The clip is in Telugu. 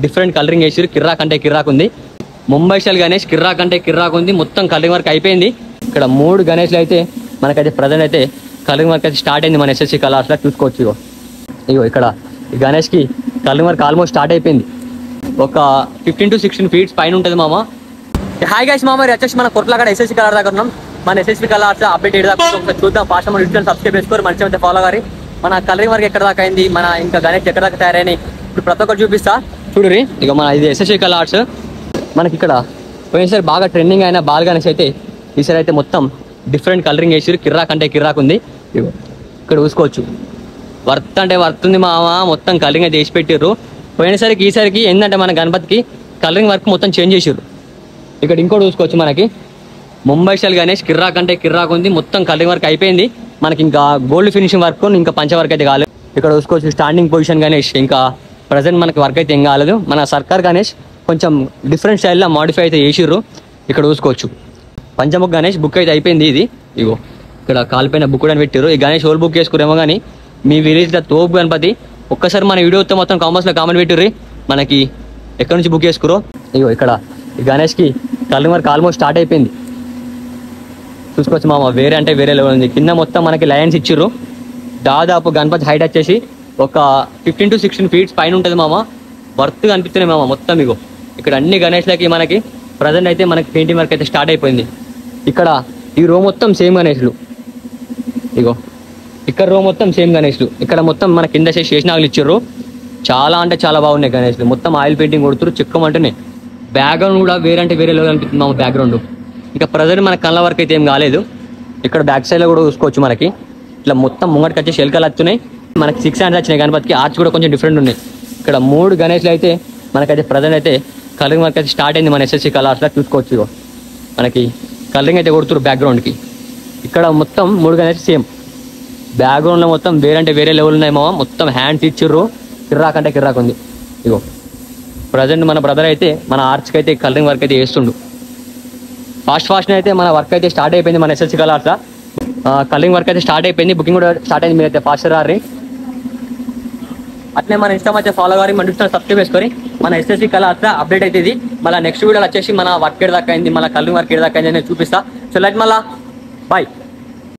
డిఫరెంట్ కలరింగ్ వేసారు. కిర్రాక్ అంటే కిర్రాక్ ఉంది. ముంబై స్టైల్ గణేష్ కిర్రాక్ అంటే కిర్రాక్ ఉంది. మొత్తం కలరింగ్ వర్క్ అయిపోయింది. ఇక్కడ 3 గణేష్లు అయితే మనకైతే ప్రజెంట్ అయితే కలరింగ్ వర్క్ అయితే స్టార్ట్ అయింది. మన ఎస్ఎస్సి కలర్స్లో చూసుకోవచ్చు. ఇగో ఇక్కడ ఈ గణేష్కి కలరింగ్ వర్క్ ఆల్మోస్ట్ స్టార్ట్ అయిపోయింది. ఒక 15 to 16 feet పైన ఉంటుంది మామ. హాయ్ గైస్ మామ, వచ్చేసి మన కొట్లాగడ ఎస్ఎస్సి కలర్ దగ్గర ఉన్నాం. మన ఎస్ఎస్సి కలర్ అప్డేట్ దాకా చూద్దాం. ఫాస్ట్ మన యూట్యూబ్ సబ్స్క్రైబ్ చేసుకోరు, మంచిగా అయితే ఫాలో గారి. మన కలరింగ్ వర్క్ ఎక్కడ దాకా అయింది, మన ఇంకా గణేష్ ఎక్కడ దాకా తయారైనాయి ఇప్పుడు ప్రతి ఒక్కరు చూపిస్తా చూడురి. ఇక మన ఇది ఎస్ఎస్సి కలర్స్ మనకి ఇక్కడ పోయినసారి బాగా ట్రెండింగ్ అయిన బాల్ గణేష్ అయితే ఈసారి అయితే మొత్తం డిఫరెంట్ కలరింగ్ వేసారు. కిర్రాక్ అంటే కిర్రాక్ ఉంది. ఇక్కడ చూసుకోవచ్చు. వర్త్ అంటే వర్త్ ఉంది మామ. మొత్తం కలరింగ్ అయితే వేసి పెట్టారు. పోయినసరికి ఈసారికి ఏంటంటే మన గణపతికి కలరింగ్ వర్క్ మొత్తం చేంజ్ చేసారు. ఇక్కడ ఇంకోటి చూసుకోవచ్చు. మనకి ముంబై స్టైల్ గణేష్ కిర్రాక్ అంటే కిర్రాక్ ఉంది. మొత్తం కలరింగ్ వర్క్ అయిపోయింది. మనకి ఇంకా గోల్డ్ ఫినిషింగ్ వర్క్ ఇంకా పంచ వర్క్ అయితే కాలేదు. ఇక్కడ చూసుకోవచ్చు స్టాండింగ్ పొజిషన్ గణేష్ ఇంకా ప్రజెంట్ మనకి వర్క్ అయితే ఏం కాలేదు. మన సర్కార్ గణేష్ కొంచెం డిఫరెంట్ స్టైల్లో మాడిఫై అయితే చేసిర్రు. ఇక్కడ చూసుకోవచ్చు పంచముఖ్ గణేష్ బుక్ అయితే అయిపోయింది. ఇది ఇగో ఇక్కడ కాలిపోయిన బుక్ కూడా పెట్టారు. ఈ గణేష్ హోల్ బుక్ చేసుకురేమో కానీ మీ విలేజ్లో తోపు గణపతి ఒక్కసారి మన వీడియోతో మొత్తం కామెంట్స్లో కామెంట్ పెట్టిర్రి మనకి ఎక్కడి నుంచి బుక్ చేసుకురో. ఇగో ఇక్కడ ఈ గణేష్కి కలరింగ్ వర్క్ ఆల్మోస్ట్ స్టార్ట్ అయిపోయింది. చూసుకోవచ్చు మామ. వేరే అంటే వేరే లెవెల్ ఉంది. కింద మొత్తం మనకి లైన్స్ ఇచ్చిర్రు. దాదాపు గణపతి హైట్ వచ్చేసి ఒక 15 to 16 feet పైన ఉంటుంది మామ. వర్త్ కనిపిస్తున్నాయి మామ మొత్తం. ఇగో ఇక్కడ అన్ని గణేష్లకి మనకి ప్రజెంట్ అయితే మనకి పెయింటింగ్ వర్క్ అయితే స్టార్ట్ అయిపోయింది. ఇక్కడ ఈ రో మొత్తం సేమ్ గణేష్లు. ఇగో ఇక్కడ రో మొత్తం సేమ్ గణేష్లు. ఇక్కడ మొత్తం మన కింద శేషనాగులు ఇచ్చిర్రు. చాలా అంటే చాలా బాగున్నాయి గణేష్లు. మొత్తం ఆయిల్ పెయింటింగ్ కొడుతురు చిక్కమంటేనే. బ్యాక్గ్రౌండ్ కూడా వేరే అంటే వేరే లెవెల్ అనిపిస్తుంది మామ బ్యాక్గ్రౌండ్. ఇంకా ప్రజెంట్ మన కళ్ళ వర్క్ అయితే ఏం కాలేదు. ఇక్కడ బ్యాక్ సైడ్లో కూడా చూసుకోవచ్చు. మనకి ఇట్లా మొత్తం ముంగటికి వచ్చే శెల్కలు వస్తున్నాయి. మనకి 6 hands వచ్చినాయి గణపతికి. ఆర్చ్ కూడా కొంచెం డిఫరెంట్ ఉన్నాయి. ఇక్కడ 3 గణేష్లు అయితే మనకైతే ప్రజెంట్ అయితే కలరింగ్ వర్క్ అయితే స్టార్ట్ అయింది. మన ఎస్ఎస్సి కలర్స్లో చూసుకోవచ్చు. మనకి కలరింగ్ అయితే కొడుతురు బ్యాక్గ్రౌండ్కి. ఇక్కడ మొత్తం 3 గణేష్ సేమ్. బ్యాక్గ్రౌండ్లో మొత్తం వేరే అంటే వేరే లెవెల్ ఉన్నాయి మామ. మొత్తం హ్యాండ్స్ ఇచ్చిర్రు. కిర్రాక్ అంటే కిర్రాక్ ఉంది. ఇగో ప్రజెంట్ మన బ్రదర్ అయితే మన ఆర్చ్కి అయితే కలరింగ్ వర్క్ అయితే చేస్తుండు. ఫాస్ట్ అయితే మన వర్క్ అయితే స్టార్ట్ అయిపోయింది. మన ఎస్ఎస్సి కలర్స్లో కలరింగ్ వర్క్ అయితే స్టార్ట్ అయిపోయింది. బుకింగ్ కూడా స్టార్ట్ అయింది. మీరైతే ఫాస్ట్ రారి. అట్లే మన ఇన్స్టా అయితే ఫాలో గారి, మన ఇన్స్టా సబ్స్క్రైబ్ చేసుకొని మన ఎస్ఎస్సి కలర్స్లో అప్డేట్ అయితే ఇది. మళ్ళీ నెక్స్ట్ వీడియోలో వచ్చేసి మన వర్క్ దాకా అయింది, మన కలరింగ్ వర్క్ దాకా అయింది నేను చూపిస్తా. సో లైట్ మళ్ళా బాయ్.